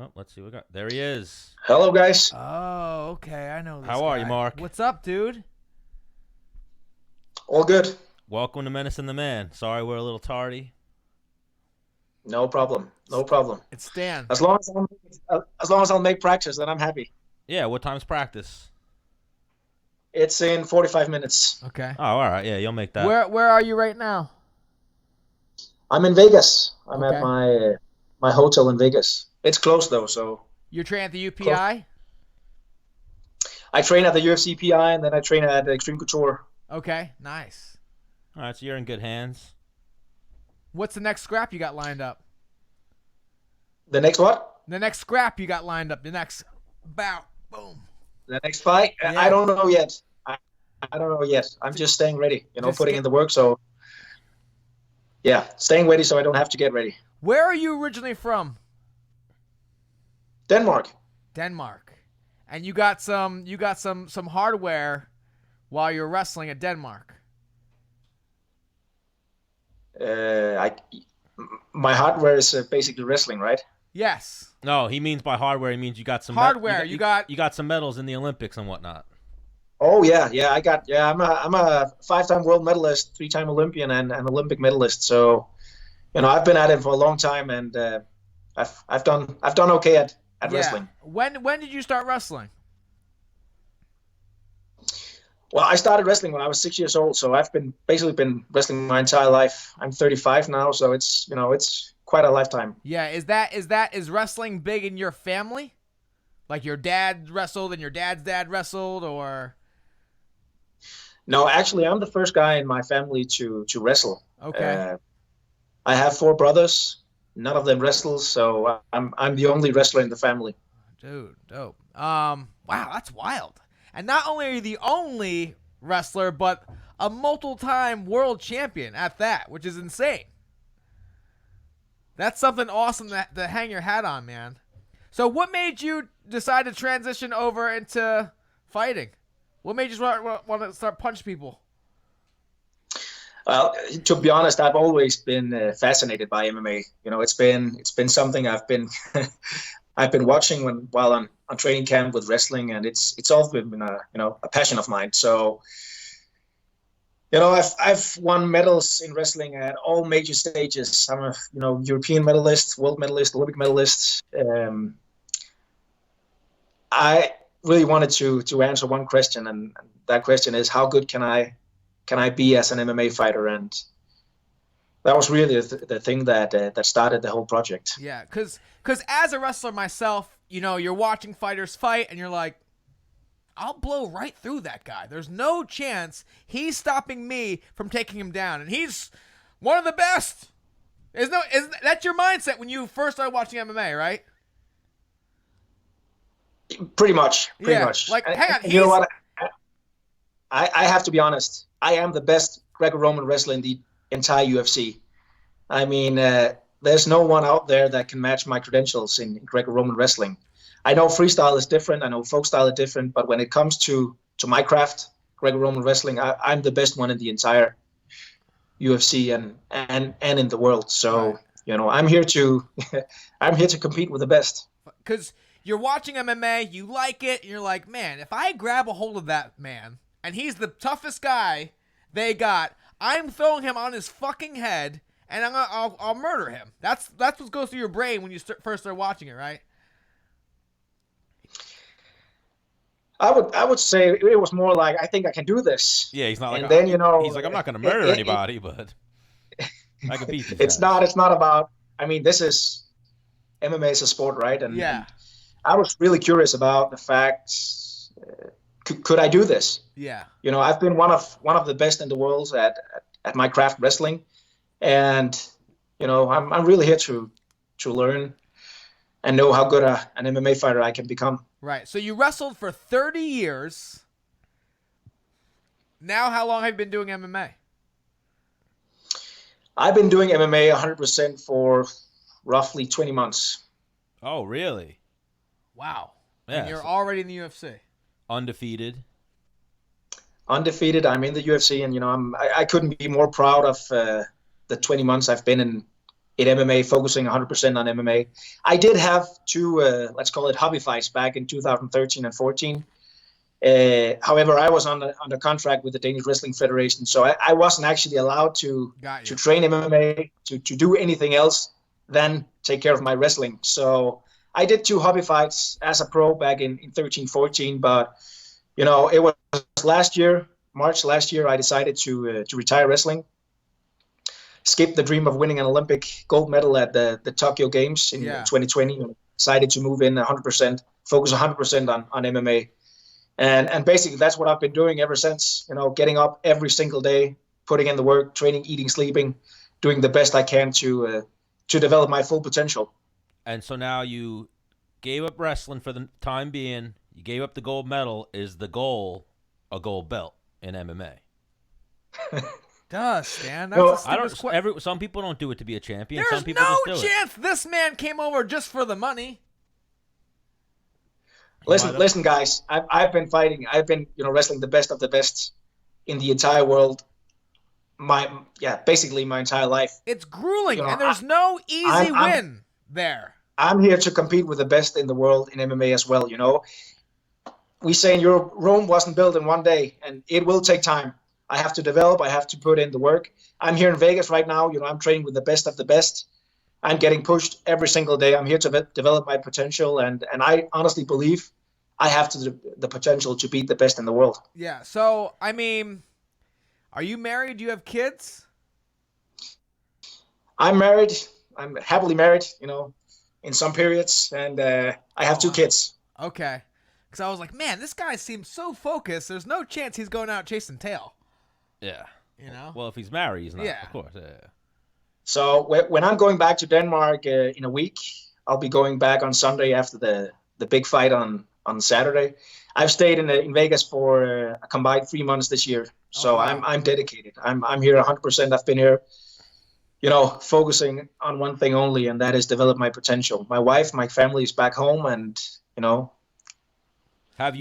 Oh, let's see what we got. There he is. Hello, guys. Oh, okay. I know this How are guy. you, Mark? What's up, dude? All good. Welcome to Menace and the Man. Sorry we're a little tardy. No problem. No problem. It's Stan. As long as I'll make practice, then I'm happy. Yeah, what time's practice? It's in 45 minutes. Okay. Oh, all right. Yeah, you'll make that. Where are you right now? I'm in Vegas. I'm Okay. at my hotel in Vegas. It's closed though, so You're training at the UPI? I train at the UFC PI and then I train at Xtreme Couture. Okay, nice. All right, so you're in good hands. What's the next scrap you got lined up? The next what? The next scrap you got lined up. The next bout. Boom. The next fight? Yeah. I don't know yet. I don't know yet. I'm just staying ready. Putting in the work. So yeah, staying ready so I don't have to get ready. Where are you originally from? Denmark. Denmark. And you got some hardware while you're wrestling at Denmark. My hardware is basically wrestling, right? Yes. No, he means by hardware, he means you got some Hardware. you got some medals in the Olympics and whatnot. Oh yeah. I'm a 5-time world medalist, 3-time Olympian, and an Olympic medalist. So, I've been at it for a long time, and I've done okay at wrestling. When did you start wrestling? Well, I started wrestling when I was 6 years old, so I've basically been wrestling my entire life. I'm 35 now, so it's quite a lifetime. Yeah, is wrestling big in your family? Like your dad wrestled and your dad's dad wrestled, or? No, actually, I'm the first guy in my family to wrestle. Okay. I have 4 brothers. None of them wrestle, so I'm the only wrestler in the family. Dude, dope. Wow, that's wild. And not only are you the only wrestler, but a multiple-time world champion at that, which is insane. That's something awesome to hang your hat on, man. So what made you decide to transition over into fighting? What made you want to start punching people? Well, to be honest, I've always been fascinated by MMA. It's been something I've been I've been watching while I'm on training camp with wrestling, and it's always been a passion of mine. So, I've won medals in wrestling at all major stages. I'm a European medalist, world medalist, Olympic medalist. I really wanted to answer one question, and that question is, how good can I be as an MMA fighter? And that was really the thing that started the whole project. Yeah, because as a wrestler myself, you're watching fighters fight, and you're like, I'll blow right through that guy. There's no chance he's stopping me from taking him down, and he's one of the best. Isn't that your mindset when you first started watching MMA, right? Pretty much. Like, hang on. You know what? I have to be honest. I am the best Greco-Roman wrestler in the entire UFC. I mean, there's no one out there that can match my credentials in Greco-Roman wrestling. I know freestyle is different. I know folk style is different. But when it comes to my craft, Greco-Roman wrestling, I'm the best one in the entire UFC and in the world. So, I'm here to compete with the best. Because you're watching MMA, you like it, and you're like, man, if I grab a hold of that man, and he's the toughest guy they got, I'm throwing him on his fucking head, and I'll murder him. That's what goes through your brain when you first start watching it, right? I would say it was more like, I think I can do this. Yeah, he's not like, and then, he's like, I'm not going to murder anybody, but I can beat these it's guys. It's not about, this is, MMA is a sport, right? And I was really curious about the fact, could I do this? Yeah. I've been one of the best in the world at my craft wrestling, and I'm really here to learn and know how good an MMA fighter I can become. Right. So you wrestled for 30 years. Now, how long have you been doing MMA? I've been doing MMA 100% for roughly 20 months. Oh, really? Wow. Yeah, and you're already in the UFC. Undefeated. I'm in the UFC, and I couldn't be more proud of the 20 months I've been MMA, focusing 100% on MMA. I did have two, let's call it hobby fights back in 2013 and 14. However, I was under contract with the Danish Wrestling Federation, so I wasn't actually allowed to train MMA, to do anything else than take care of my wrestling. So I did two hobby fights as a pro back in 13, 14, but it was March last year, I decided to retire wrestling. Skipped the dream of winning an Olympic gold medal at the Tokyo Games in 2020, and decided to move in 100%, focus 100% on MMA. And basically that's what I've been doing ever since, getting up every single day, putting in the work, training, eating, sleeping, doing the best I can to develop my full potential. And so now you gave up wrestling for the time being. You gave up the gold medal. Is the goal a gold belt in MMA? Duh, Stan. That's some people don't do it to be a champion. There's some people no just do chance this man came over just for the money. Listen, guys. I've been fighting. I've been, wrestling the best of the best in the entire world. Basically my entire life. It's grueling, and there's no easy win there. I'm here to compete with the best in the world in MMA as well. We say in Europe, Rome wasn't built in one day, and it will take time. I have to develop. I have to put in the work. I'm here in Vegas right now. I'm training with the best of the best. I'm getting pushed every single day. I'm here to develop my potential, and I honestly believe I have the potential to beat the best in the world. Yeah. So, I mean, are you married? Do you have kids? I'm married. I'm happily married, in some periods, and I have two kids. Okay. Because I was like, man, this guy seems so focused. There's no chance he's going out chasing tail. Yeah. Well, if he's married, he's not. Yeah. Of course. Yeah. So when I'm going back to Denmark in a week, I'll be going back on Sunday after the big fight on Saturday. I've stayed in Vegas for a combined 3 months this year. So wow. I'm dedicated. I'm here 100%. I've been here, focusing on one thing only, and that is develop my potential. My wife, my family is back home, and Have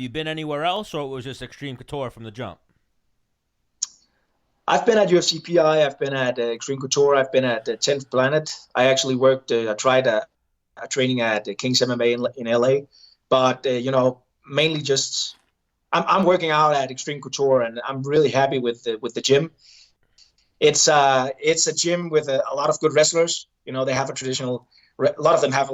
you been anywhere else, or it was just Xtreme Couture from the jump? I've been at UFC PI. I've been at Xtreme Couture. I've been at 10th Planet. I actually worked. I tried a training at King's MMA in LA, but mainly just I'm working out at Xtreme Couture, and I'm really happy with the gym. It's a gym with a lot of good wrestlers. They have a lot of them have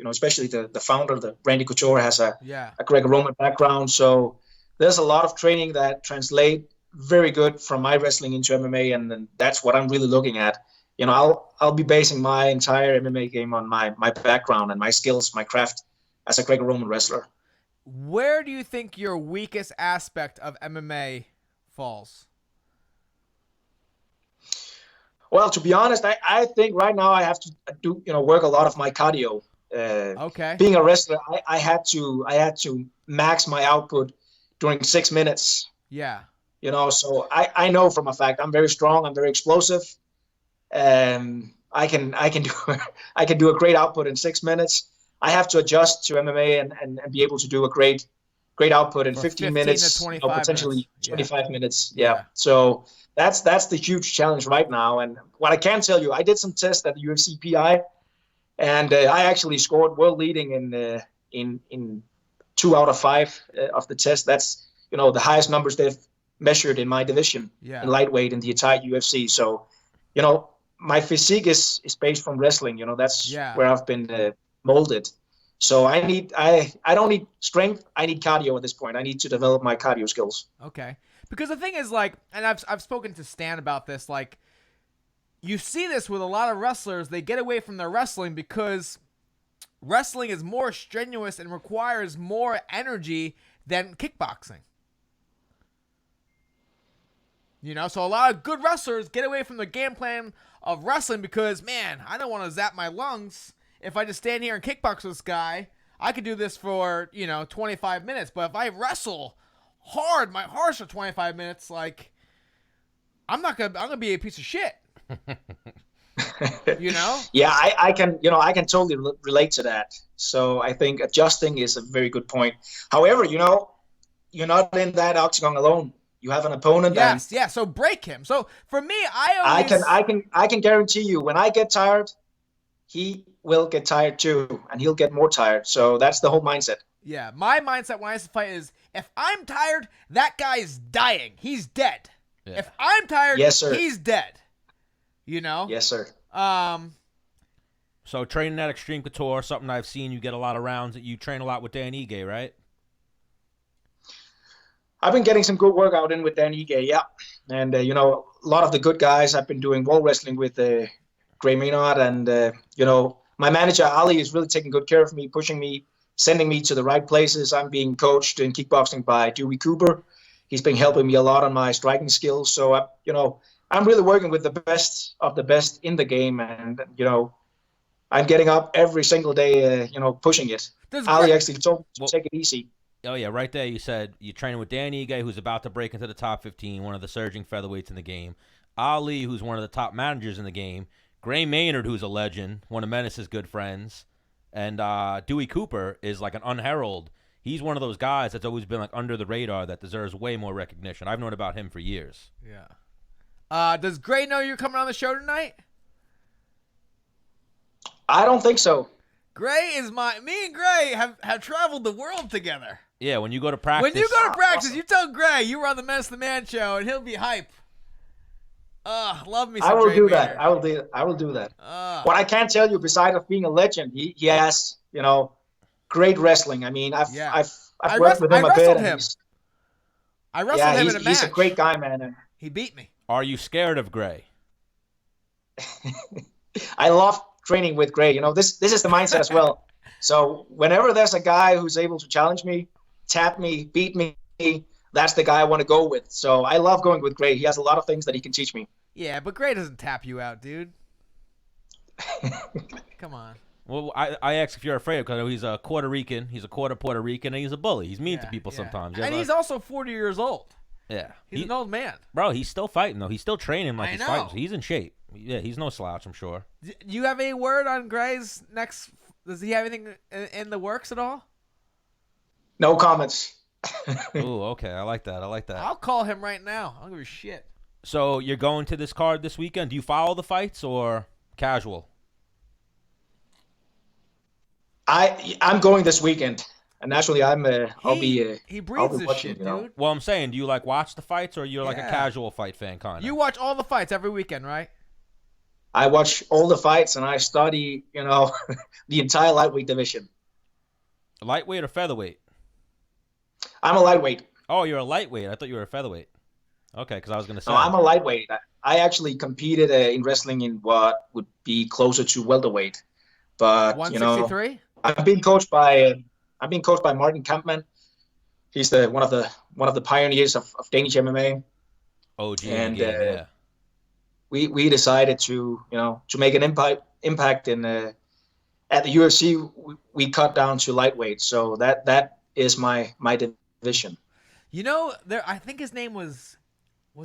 especially the founder, the Randy Couture, has a Greco-Roman background. So there's a lot of training that translate very good from my wrestling into MMA, and that's what I'm really looking at. I'll be basing my entire MMA game on my background and my skills, my craft as a Greco-Roman wrestler. Where do you think your weakest aspect of MMA falls? Well, to be honest, I think right now I have to do work a lot of my cardio. Okay. Being a wrestler, I had to max my output during 6 minutes. Yeah. So I know from a fact I'm very strong. I'm very explosive. I can do a great output in 6 minutes. I have to adjust to MMA and be able to do a great output in 15 minutes, potentially 25 minutes. Yeah. So that's the huge challenge right now. And what I can tell you, I did some tests at the UFC PI, and I actually scored world leading in 2 out of 5 of the tests. That's the highest numbers they've measured in my division in lightweight in the entire UFC. So my physique is based from wrestling. That's where I've been molded. So I don't need strength. I need cardio at this point. I need to develop my cardio skills. Okay. Because the thing is, and I've spoken to Stan about this, you see this with a lot of wrestlers. They get away from their wrestling because wrestling is more strenuous and requires more energy than kickboxing. So a lot of good wrestlers get away from the game plan of wrestling because, man, I don't want to zap my lungs. If I just stand here and kickbox this guy, I could do this for, 25 minutes. But if I wrestle hard, my horse for 25 minutes, I'm gonna be a piece of shit. Yeah, I can totally relate to that. So I think adjusting is a very good point. However, you're not in that octagon alone. You have an opponent. Yes, yeah. So break him. So for me, I can guarantee you, when I get tired, he will get tired too, and he'll get more tired. So that's the whole mindset. Yeah, my mindset when I used to fight is, if I'm tired, that guy is dying. He's dead. Yeah. If I'm tired, Yes, sir. he's dead. You know? Yes, sir. So training at Xtreme Couture, something I've seen you get a lot of rounds. You train a lot with Dan Ige, right? I've been getting some good workout in with Dan Ige, yeah. And, a lot of the good guys, I've been doing wall wrestling with Gray Maynard. And, my manager, Ali, is really taking good care of me, pushing me, sending me to the right places. I'm being coached in kickboxing by Dewey Cooper. He's been helping me a lot on my striking skills. So, I'm really working with the best of the best in the game. And, I'm getting up every single day, pushing it. Ali actually told me to take it easy. Oh, yeah, right there you said you're training with Dan Ige, who's about to break into the top 15, one of the surging featherweights in the game. Ali, who's one of the top managers in the game. Gray Maynard, who's a legend, one of Menace's good friends. And Dewey Cooper is like an unheralded. He's one of those guys that's always been like under the radar that deserves way more recognition. I've known about him for years. Yeah. Does Gray know you're coming on the show tonight? I don't think so. Gray is me and Gray have traveled the world together. Yeah, when you go to practice. When you go to practice, you tell Gray you were on the Menace the Man show, and he'll be hype. Love me some I will Gray do Maynard. that. I will do that. What I can tell you, besides of being a legend, he has, great wrestling. I mean, I've worked with him a bit. I wrestled him in a match. He's a great guy, man. He beat me. Are you scared of Gray? I love training with Gray. This is the mindset as well. So whenever there's a guy who's able to challenge me, tap me, beat me, that's the guy I want to go with. So I love going with Gray. He has a lot of things that he can teach me. Yeah, but Gray doesn't tap you out, dude. Come on. Well, I asked if you're afraid because he's a Puerto Rican. He's a quarter Puerto Rican, and he's a bully. He's mean to people sometimes. And he's also 40 years old. Yeah. He's an old man. Bro, he's still fighting, though. He's still training like he's fighting. So he's in shape. Yeah, he's no slouch, I'm sure. Do you have any word on Gray's next? Does he have anything in the works at all? No comments. Ooh, okay. I like that. I'll call him right now. I don't give a shit. So you're going to this card this weekend. Do you follow the fights or casual? I'm going this weekend. And naturally, he breathes this shit, dude. Well, I'm saying, do you watch the fights or you're like a casual fight fan kind of? You watch all the fights every weekend, right? I watch all the fights and I study, the entire lightweight division. Lightweight or featherweight? I'm a lightweight. Oh, you're a lightweight. I thought you were a featherweight. Okay, because I was going to say. No, I'm a lightweight. I actually competed in wrestling in what would be closer to welterweight. But 163? I've been coached by Martin Kampmann. He's one of the pioneers of Danish MMA. OG and yeah. We decided to make an impact in at the UFC. We cut down to lightweight, so that is my division. I think his name was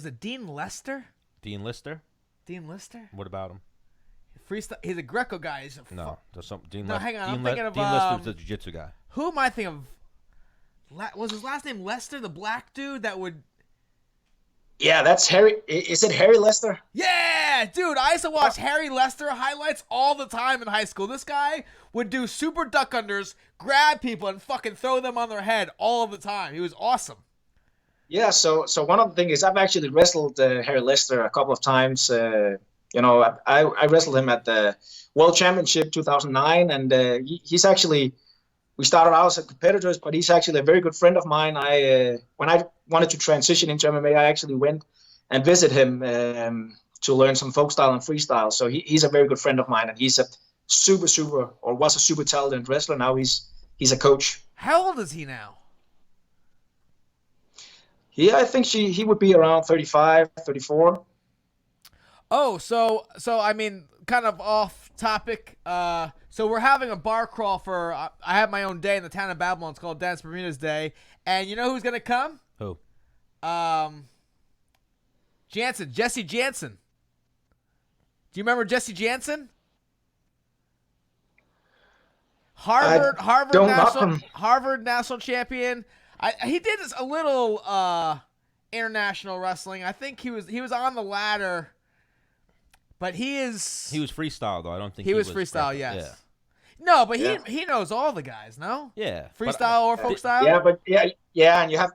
it Dean Lester? Dean Lister? Dean Lister? What about him? Freestyle. He's a Greco guy. There's some Dean. No, hang on. I'm thinking of Dean Lister's the jiu-jitsu guy. Who am I thinking of? Was his last name Lester, the black dude that would? Yeah, that's Harry. Is it Harry Lester? Yeah, dude. I used to watch Harry Lester highlights all the time in high school. This guy would do super duck unders, grab people, and fucking throw them on their head all the time. He was awesome. Yeah. So one of the things is I've actually wrestled Harry Lester a couple of times. I wrestled him at the World Championship 2009, and he's actually. We started out as competitors, but he's actually a very good friend of mine. When I wanted to transition into MMA, I actually went and visited him to learn some folk style and freestyle. So he's a very good friend of mine, and he's a was a super talented wrestler. Now he's a coach. How old is he now? Yeah, I think he would be around 35, 34. Oh, so I mean, kind of off topic. So we're having a bar crawl for. I have my own day in the town of Babylon. It's called Dance Bermuda's Day, and you know who's gonna come? Who? Jesse Jansen. Do you remember Jesse Jansen? Harvard national champion. He did a little international wrestling. I think he was on the ladder, but He was freestyle though. I don't think he was freestyle. grappling. Yes. Yeah. No, but he knows all the guys. No. Yeah. Freestyle or folk style. Yeah, but and you have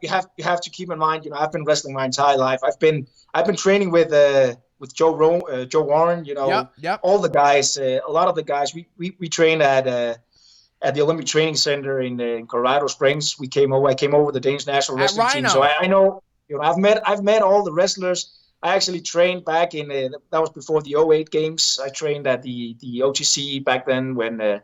to keep in mind, you know, I've been wrestling my entire life. I've been training with Joe Warren, you know, Yep. all the guys, a lot of the guys. We trained at the Olympic Training Center in Colorado Springs. I came over with the Danish national wrestling team, so I know, you know, I've met all the wrestlers. I actually trained back in that was before the '08 games. I trained at the OTC back then when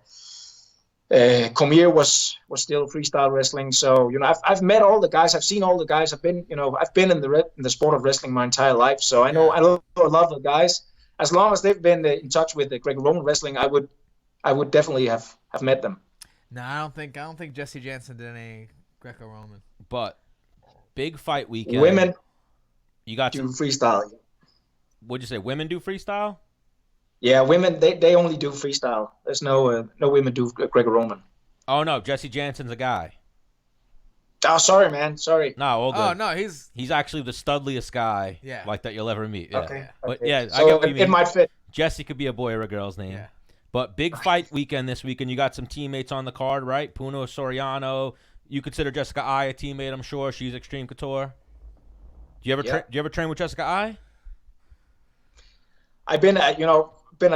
Cormier was still freestyle wrestling. So, you know, I've met all the guys. I've seen all the guys. I've been in the sport of wrestling my entire life. So I know a lot of the guys. As long as they've been in touch with the Greco-Roman wrestling, I would definitely have met them. No, I don't think Jesse Jansen did any Greco-Roman. But big fight weekend. Women you got do freestyle. What'd you say? Women do freestyle? Yeah, women they only do freestyle. There's no women do Greco-Roman. Oh no, Jesse Jansen's a guy. Oh, sorry, man. Sorry. No, all good. Oh no, he's actually the studliest guy like that you'll ever meet. Yeah. Okay. But yeah, So I get what you mean. it might fit. Jesse could be a boy or a girl's name. Yeah. But big fight weekend this weekend. You got some teammates on the card, right? Puno Soriano. You consider Jessica I a teammate, I'm sure. She's Xtreme Couture. Do you ever train with Jessica I? I've been at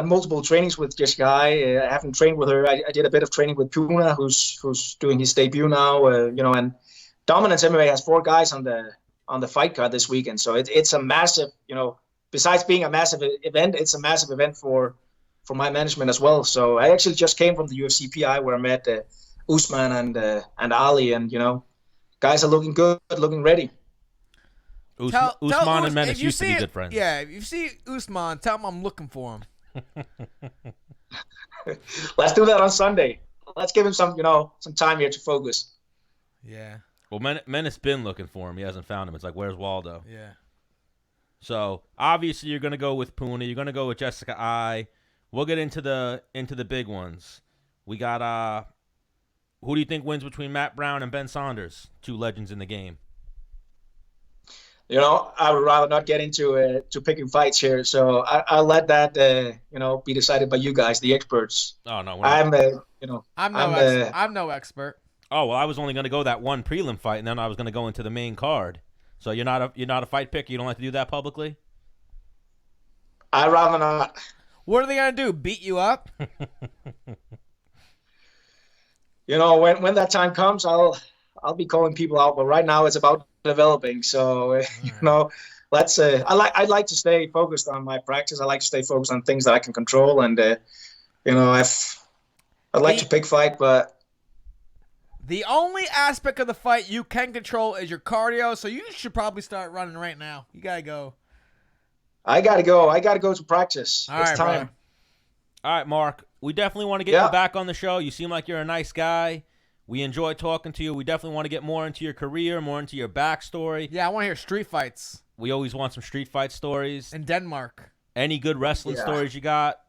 multiple trainings with Jessica. I haven't trained with her. I did a bit of training with Puna, who's doing his debut now. And Dominance MMA has 4 guys on the fight card this weekend. So it's a massive, besides being a massive event, it's a massive event for my management as well. So I actually just came from the UFC PI where I met Usman and Ali, and guys are looking good, looking ready. Usman and Menace used to be good friends. Yeah, if you see Usman, tell him I'm looking for him. Let's do that on Sunday. Let's give him some time here to focus. Yeah. Well, Menace been looking for him. He hasn't found him. It's like, where's Waldo? Yeah. So obviously you're gonna go with Puna. You're gonna go with Jessica I. We'll get into the big ones. We got who do you think wins between Matt Brown and Ben Saunders? 2 legends in the game. I would rather not get into to picking fights here, so I'll let that be decided by you guys, the experts. Oh no, I'm no expert. Oh well, I was only going to go that one prelim fight, and then I was going to go into the main card. So you're not a fight picker. You don't like to do that publicly. I'd rather not. What are they going to do? Beat you up? When that time comes, I'll be calling people out. But right now, it's about developing. So let's. I'd like to stay focused on my practice. I like to stay focused on things that I can control, and I'd like to pick fight, but the only aspect of the fight you can control is your cardio. So you should probably start running right now. You gotta go. I gotta go to practice. All it's right, time. brother. All right, Mark. We definitely want to get you back on the show. You seem like you're a nice guy. We enjoy talking to you. We definitely want to get more into your career, more into your backstory. Yeah, I want to hear street fights. We always want some street fight stories. In Denmark. Any good wrestling stories you got.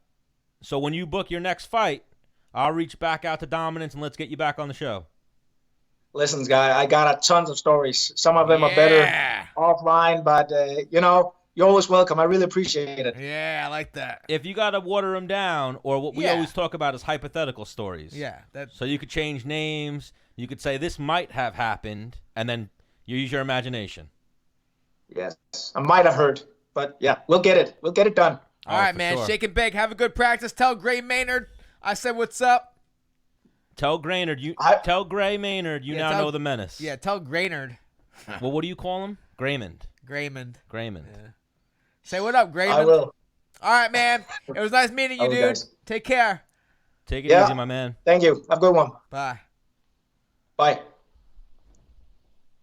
So when you book your next fight, I'll reach back out to Dominance and let's get you back on the show. Listen, guy, I got tons of stories. Some of them are better offline, but you're always welcome. I really appreciate it. Yeah, I like that. If you got to water them down, or what we always talk about is hypothetical stories. Yeah. So you could change names. You could say this might have happened, and then you use your imagination. Yes. I might have heard, but yeah, we'll get it. We'll get it done. All right, man. Sure. Shake and bake. Have a good practice. Tell Gray Maynard I said what's up. Tell Gray Maynard you now know the Menace. Yeah, tell Graynard. Well, what do you call him? Graymond. Graymond. Yeah. Say what up, Graymond. I will. All right, man. It was nice meeting you, dude. Guys. Take care. Take it easy, my man. Thank you. Have a good one. Bye. Bye.